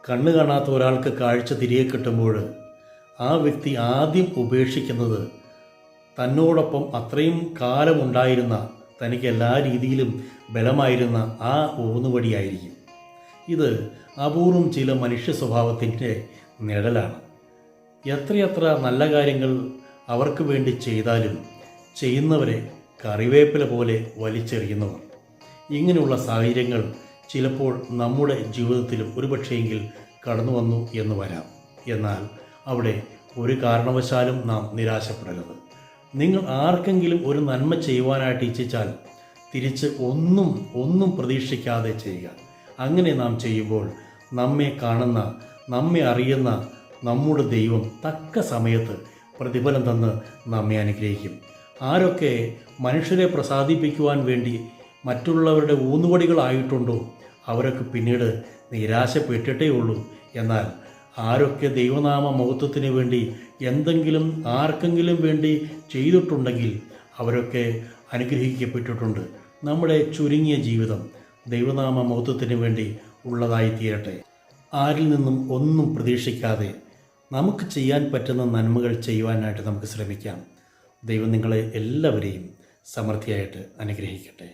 കണ്ണ് കാണാത്ത ഒരാൾക്ക് കാഴ്ച തിരികെ കിട്ടുമ്പോൾ ആ വ്യക്തി ആദ്യം ഉപേക്ഷിക്കുന്നത് തന്നോടൊപ്പം അത്രയും കാലമുണ്ടായിരുന്ന, തനിക്ക് എല്ലാ രീതിയിലും ബലമായിരുന്ന ആ ഊന്നുവടിയായിരിക്കും. ഇത് അപൂർവം ചില മനുഷ്യ സ്വഭാവത്തിൻ്റെ നിഴലാണ്. എത്രയെത്ര നല്ല കാര്യങ്ങൾ അവർക്ക് വേണ്ടി ചെയ്താലും ചെയ്യുന്നവരെ കറിവേപ്പില പോലെ വലിച്ചെറിയുന്നവർ. ഇങ്ങനെയുള്ള സാഹചര്യങ്ങൾ ചിലപ്പോൾ നമ്മുടെ ജീവിതത്തിലും ഒരുപക്ഷെയെങ്കിൽ കടന്നു വന്നു എന്ന് വരാം. എന്നാൽ അവിടെ ഒരു കാരണവശാലും നാം നിരാശപ്പെടരുത്. നിങ്ങൾ ആർക്കെങ്കിലും ഒരു നന്മ ചെയ്യുവാനായിട്ട് ഇച്ഛിച്ചാൽ തിരിച്ച് ഒന്നും പ്രതീക്ഷിക്കാതെ ചെയ്യുക. അങ്ങനെ നാം ചെയ്യുമ്പോൾ നമ്മെ കാണുന്ന, നമ്മെ അറിയുന്ന നമ്മുടെ ദൈവം തക്ക സമയത്ത് പ്രതിഫലം തന്ന് നമ്മെ അനുഗ്രഹിക്കും. ആരൊക്കെ മനുഷ്യരെ പ്രസാദിപ്പിക്കുവാൻ വേണ്ടി മറ്റുള്ളവരുടെ ഊന്നുവടികളായിട്ടുണ്ടോ അവരൊക്കെ പിന്നീട് നിരാശപ്പെട്ടിട്ടേ ഉള്ളൂ. എന്നാൽ ആരൊക്കെ ദൈവനാമ മഹത്വത്തിന് വേണ്ടി എന്തെങ്കിലും ആർക്കെങ്കിലും വേണ്ടി ചെയ്തിട്ടുണ്ടെങ്കിൽ അവരൊക്കെ അനുഗ്രഹിക്കപ്പെട്ടിട്ടുണ്ട്. നമ്മുടെ ചുരുങ്ങിയ ജീവിതം ദൈവനാമ മഹത്വത്തിന് വേണ്ടി ഉള്ളതായി തീരട്ടെ. ആരിൽ നിന്നും ഒന്നും പ്രതീക്ഷിക്കാതെ നമുക്ക് ചെയ്യാൻ പറ്റുന്ന നന്മകൾ ചെയ്യുവാനായിട്ട് നമുക്ക് ശ്രമിക്കാം. ദൈവം നിങ്ങളെ എല്ലാവരെയും സമൃദ്ധിയായിട്ട് അനുഗ്രഹിക്കട്ടെ.